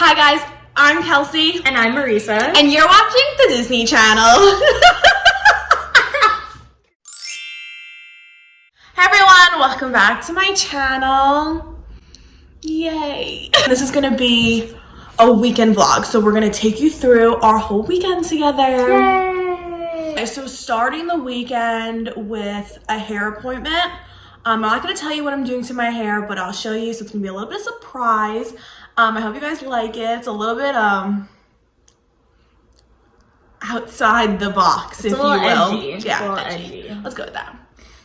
Hi guys, I'm Kelsey. And I'm Marisa. And you're watching the Disney Channel. Hey everyone, welcome back to my channel. Yay. This is gonna be a weekend vlog, so we're gonna take you through our whole weekend together. Yay! So starting the weekend with a hair appointment. I'm not gonna tell you what I'm doing to my hair, but I'll show you, so it's gonna be a little bit of a surprise. I hope you guys like it. It's a little bit outside the box, if you will. Edgy. Yeah, edgy. Let's go with that.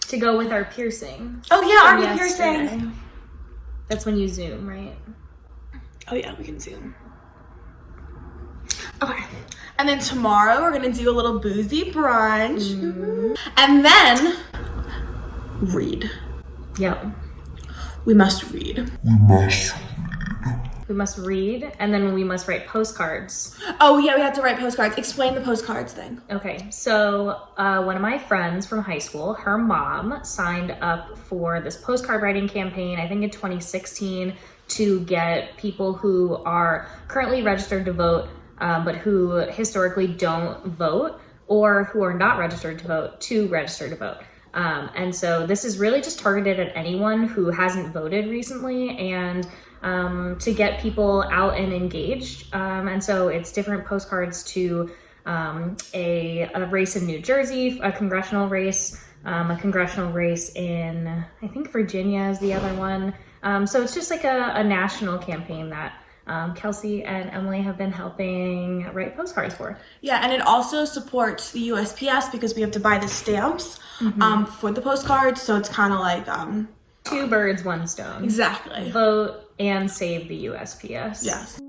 To go with our piercing. Oh yeah, our piercings. That's when you zoom, right? Oh yeah, we can zoom. Okay. And then tomorrow we're gonna do a little boozy brunch. And then read. Yep. We must read. We must read, and then we must write postcards. Oh yeah, we have to write postcards. Explain the postcards thing. Okay, so one of my friends from high school, her mom signed up for this postcard writing campaign, I think in 2016, to get people who are currently registered to vote, but who historically don't vote, or who are not registered to register to vote. And so this is really just targeted at anyone who hasn't voted recently, and to get people out and engaged. And so it's different postcards to a race in New Jersey, a congressional race in, I think Virginia is the other one. So it's just like a national campaign that Kelsey and Emily have been helping write postcards for. Yeah, and it also supports the USPS because we have to buy the stamps for the postcards. So it's kind of like two birds, one stone. Exactly. Vote and save the USPS. Yes.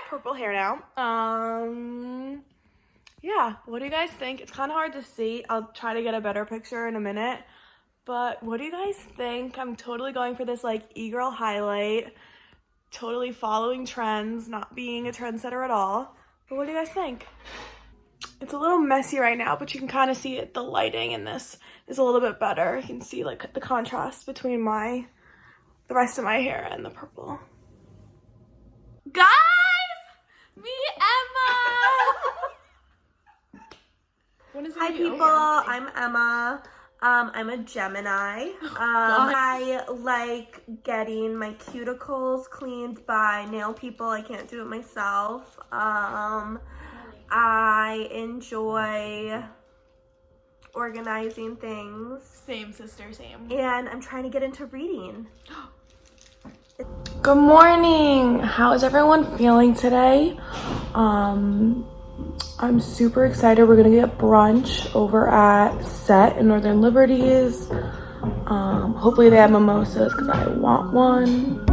Purple hair now. Yeah, what do you guys think? It's kind of hard to see. I'll try to get a better picture in a minute, but what do you guys think? I'm totally going for this like e-girl highlight, totally following trends, not being a trendsetter at all. But what do you guys think? It's a little messy right now, but you can kind of see it. The lighting in this is a little bit better. You can see like the contrast between the rest of my hair and the purple. Guys! Me, Emma! Hi people, I'm Emma. I'm a Gemini. I like getting my cuticles cleaned by nail people. I can't do it myself. I enjoy organizing things. Same, sister, same. And I'm trying to get into reading. Good morning. How is everyone feeling today? I'm super excited. We're gonna get brunch over at Set in Northern Liberties. Hopefully they have mimosas because I want one.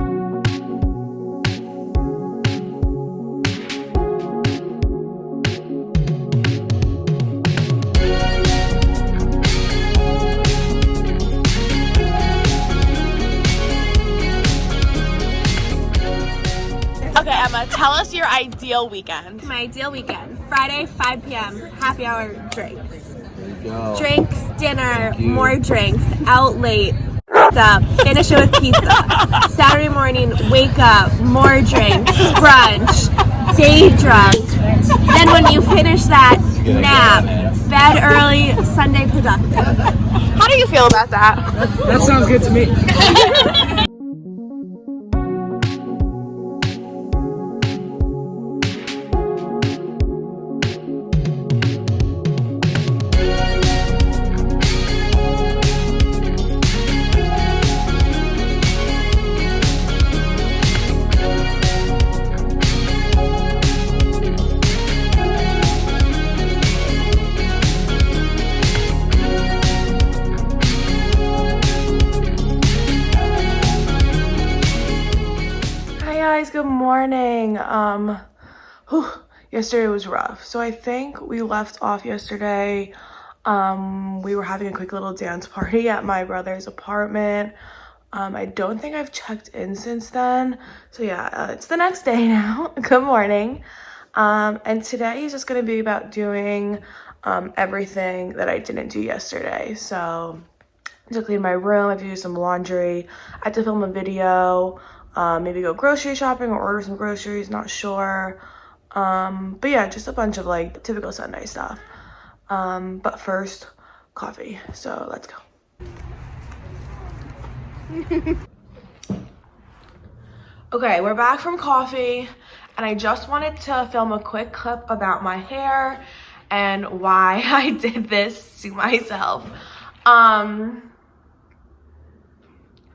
Okay, Emma, tell us your ideal weekend. My ideal weekend, Friday, 5 p.m., happy hour drinks. There you go. Drinks, dinner, more drinks, out late, up, finish it with pizza. Saturday morning, wake up, more drinks, brunch, day drunk. Then when you finish that, nap, bed early, Sunday productive. How do you feel about that? That sounds good to me. good morning. Yesterday was rough. So I think we left off yesterday. We were having a quick little dance party at my brother's apartment. I don't think I've checked in since then. So yeah, it's the next day now. Good morning. And today is just gonna be about doing everything that I didn't do yesterday. So I have to clean my room, I have to do some laundry, I have to film a video, maybe go grocery shopping or order some groceries, not sure. But yeah, just a bunch of like typical Sunday stuff. But first, coffee. So let's go. Okay, we're back from coffee, and I just wanted to film a quick clip about my hair and why I did this to myself.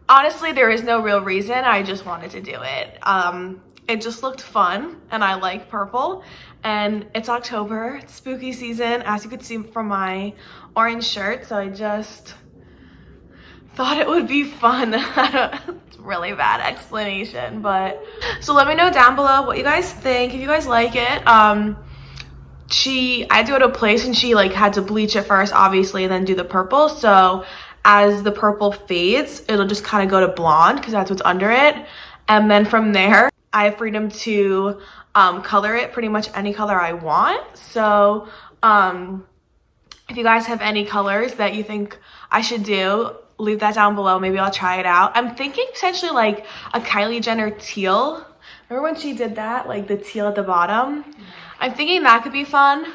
Honestly, there is no real reason. I just wanted to do it. It just looked fun, and I like purple, and it's October, it's spooky season, as you could see from my orange shirt, so I just thought it would be fun. It's a really bad explanation, but so let me know down below what you guys think, if you guys like it. I had to go to a place and she like had to bleach it first, obviously, and then do the purple. So as the purple fades, it'll just kind of go to blonde because that's what's under it. And then from there, I have freedom to color it pretty much any color I want. So if you guys have any colors that you think I should do, leave that down below. Maybe I'll try it out. I'm thinking potentially like a Kylie Jenner teal. Remember when she did that, like the teal at the bottom? I'm thinking that could be fun.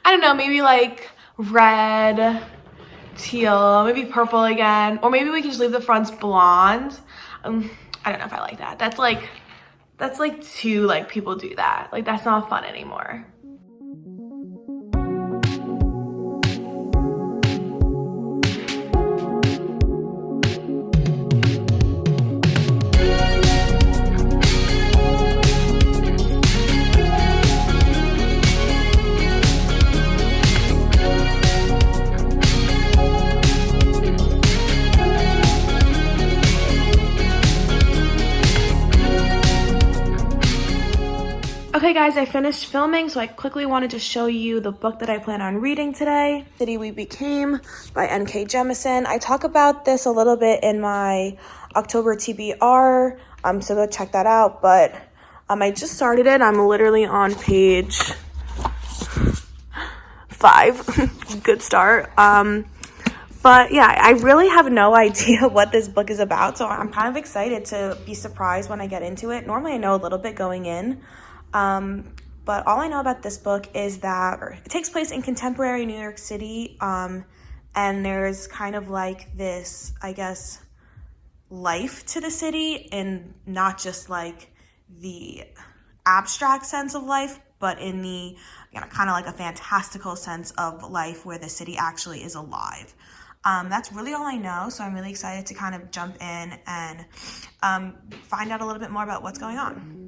I don't know, maybe like red, teal, maybe purple again, or maybe we can just leave the fronts blonde. I don't know if I like that. That's like too, like, people do that. Like, that's not fun anymore. Okay guys, I finished filming, so I quickly wanted to show you the book that I plan on reading today, City We Became by N.K. Jemisin. I talk about this a little bit in my October TBR, so go check that out, but I just started it. I'm literally on page 5. Good start. But yeah, I really have no idea what this book is about, so I'm kind of excited to be surprised when I get into it. Normally I know a little bit going in. But all I know about this book is that it takes place in contemporary New York City, and there's kind of like this, I guess, life to the city, and not just like the abstract sense of life, but in the, you know, kind of like a fantastical sense of life where the city actually is alive. That's really all I know, so I'm really excited to kind of jump in and find out a little bit more about what's going on.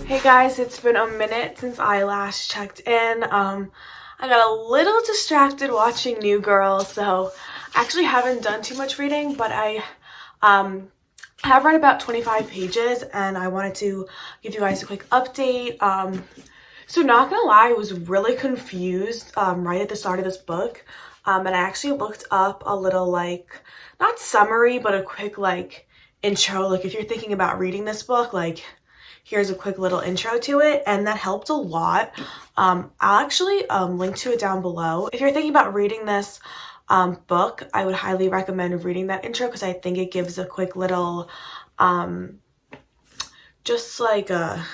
Hey guys, it's been a minute since I last checked in. I got a little distracted watching New Girl, so I actually haven't done too much reading, but I have read about 25 pages and I wanted to give you guys a quick update. So not gonna lie, I was really confused right at the start of this book, and I actually looked up a little, like, not summary, but a quick like intro, like if you're thinking about reading this book, like here's a quick little intro to it, and that helped a lot. I'll actually link to it down below. If you're thinking about reading this book, I would highly recommend reading that intro because I think it gives a quick little just like a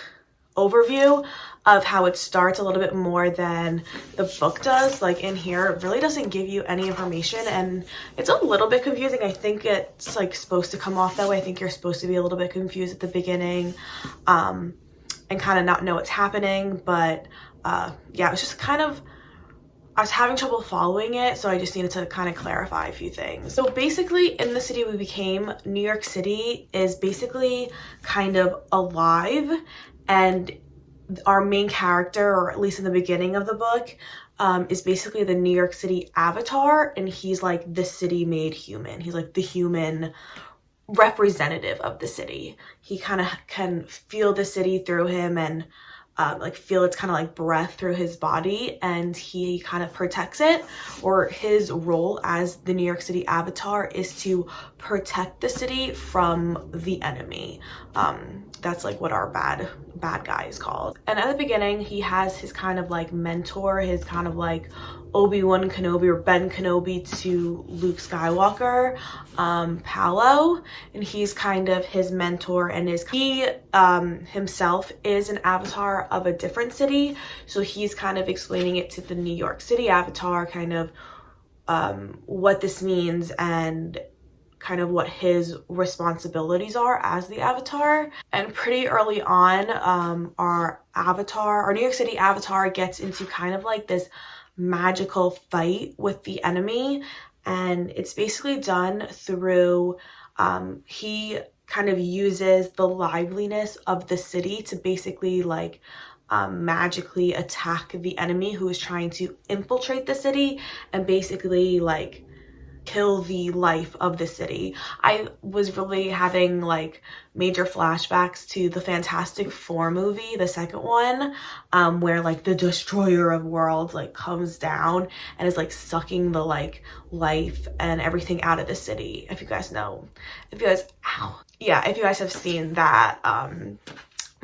overview of how it starts a little bit more than the book does. Like in here, it really doesn't give you any information, and it's a little bit confusing. I think it's like supposed to come off that way. I think you're supposed to be a little bit confused at the beginning and kind of not know what's happening. But yeah, it was just kind of, I was having trouble following it, so I just needed to kind of clarify a few things. So basically, in the city we became, New York City is basically kind of alive, and our main character, or at least in the beginning of the book, is basically the New York City avatar, and he's like the city made human. He's like the human representative of the city. He kind of can feel the city through him, and like feel its kind of like breath through his body, and he kind of protects it. Or his role as the New York City avatar is to protect the city from the enemy. That's like what our bad guy is called. And at the beginning, he has his kind of like mentor, his kind of like Obi-Wan Kenobi or Ben Kenobi to Luke Skywalker, Paolo, and he's kind of his mentor, and he himself is an avatar of a different city, so he's kind of explaining it to the New York City avatar, kind of what this means and kind of what his responsibilities are as the avatar. And pretty early on, our New York City avatar gets into kind of like this magical fight with the enemy, and it's basically done through he kind of uses the liveliness of the city to basically like magically attack the enemy who is trying to infiltrate the city and basically like kill the life of the city. I was really having like major flashbacks to the Fantastic Four movie, the second one, where like the destroyer of worlds like comes down and is like sucking the like life and everything out of the city. If you guys have seen that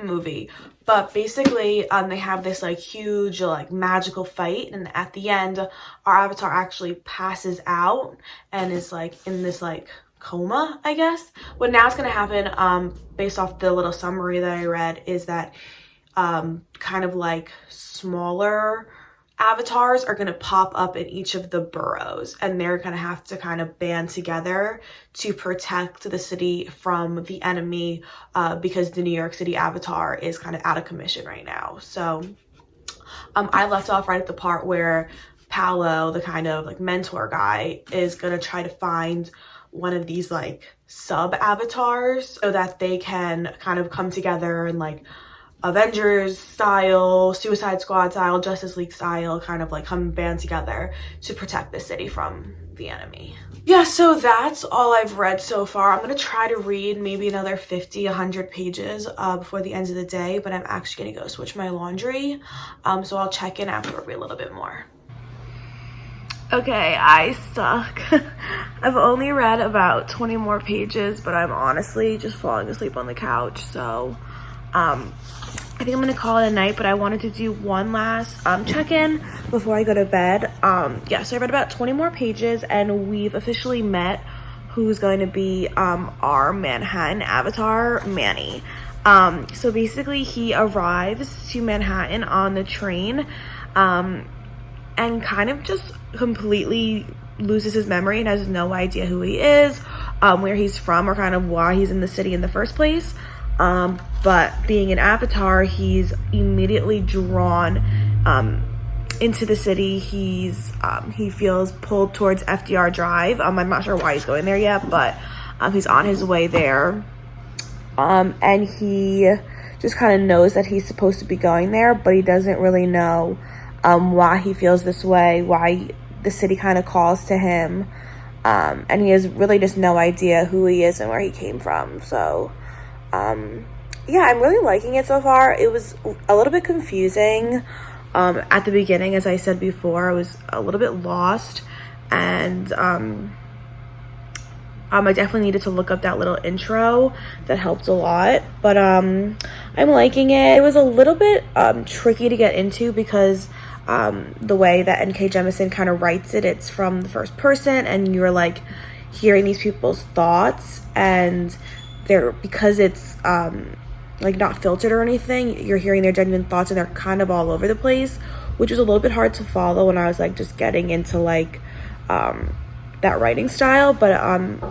movie. But basically they have this like huge like magical fight, and at the end our avatar actually passes out and is like in this like coma, I guess. What now is going to happen, based off the little summary that I read, is that kind of like smaller avatars are going to pop up in each of the boroughs, and they're going to have to kind of band together to protect the city from the enemy, because the New York City avatar is kind of out of commission right now. So I left off right at the part where Paolo, the kind of like mentor guy, is going to try to find one of these like sub avatars so that they can kind of come together and like Avengers style, Suicide Squad style, Justice League style, kind of like come band together to protect the city from the enemy. Yeah, so that's all I've read so far. I'm gonna try to read maybe another 50, 100 pages before the end of the day, but I'm actually gonna go switch my laundry. So I'll check in after I read a little bit more. Okay, I suck. I've only read about 20 more pages, but I'm honestly just falling asleep on the couch, so I think I'm gonna call it a night, but I wanted to do one last check-in before I go to bed. Yeah, so I read about 20 more pages, and we've officially met who's going to be our Manhattan avatar, Manny. So basically he arrives to Manhattan on the train and kind of just completely loses his memory and has no idea who he is, where he's from, or kind of why he's in the city in the first place. But being an avatar, he's immediately drawn into the city. He feels pulled towards FDR Drive. I'm not sure why he's going there yet, but he's on his way there. And he just kind of knows that he's supposed to be going there, but he doesn't really know why he feels this way, why the city kind of calls to him. And he has really just no idea who he is and where he came from. So yeah, I'm really liking it so far. It was a little bit confusing at the beginning. As I said before, I was a little bit lost, and I definitely needed to look up that little intro. That helped a lot, but I'm liking it. It was a little bit tricky to get into because the way that N.K. Jemisin kind of writes it, it's from the first person, and you're like hearing these people's thoughts, and because it's like not filtered or anything. You're hearing their genuine thoughts, and they're kind of all over the place, which was a little bit hard to follow when I was like just getting into like that writing style. But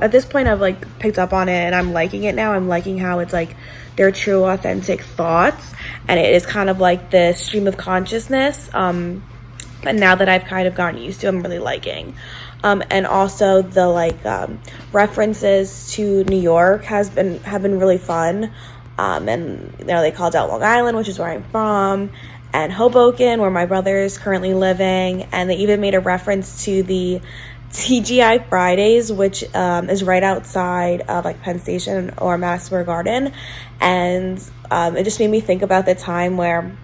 at this point I've like picked up on it and I'm liking it now. I'm liking how it's like their true authentic thoughts, and it is kind of like the stream of consciousness, and now that I've kind of gotten used to, I'm really liking. And also the like references to New York have been really fun, and you know, they called out Long Island, which is where I'm from, and Hoboken, where my brother is currently living, and they even made a reference to the TGI Fridays, which is right outside of like Penn Station or Madison Square Garden, and it just made me think about the time where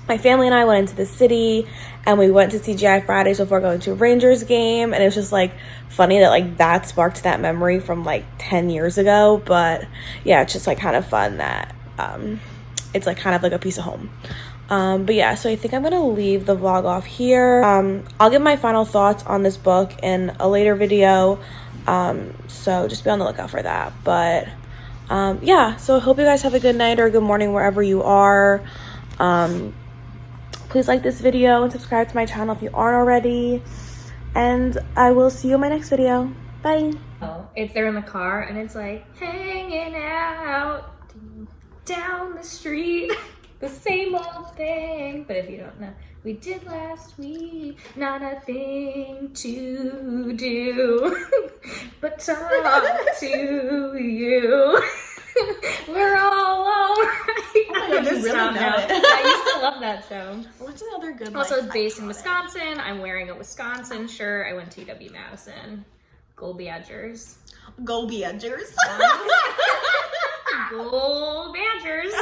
my family and I went into the city and we went to TGI Fridays before going to a Rangers game, and it was just like funny that like that sparked that memory from like 10 years ago. But yeah, it's just like kind of fun that it's like kind of like a piece of home. But yeah, so I think I'm gonna leave the vlog off here. I'll give my final thoughts on this book in a later video, so just be on the lookout for that. But yeah, so I hope you guys have a good night or a good morning wherever you are. Please like this video and subscribe to my channel if you aren't already, and I will see you in my next video. Bye. Oh, it's there in the car and it's like hanging out down the street. The same old thing. But if you don't know, we did last week. Not a thing to do but talk to you. We're all alright. God, you really know it. I used to love that show. What's another good? Also, like, it's based in iconic? Wisconsin. I'm wearing a Wisconsin shirt. I went to UW Madison. Go Badgers. Go Badgers. Go Badgers.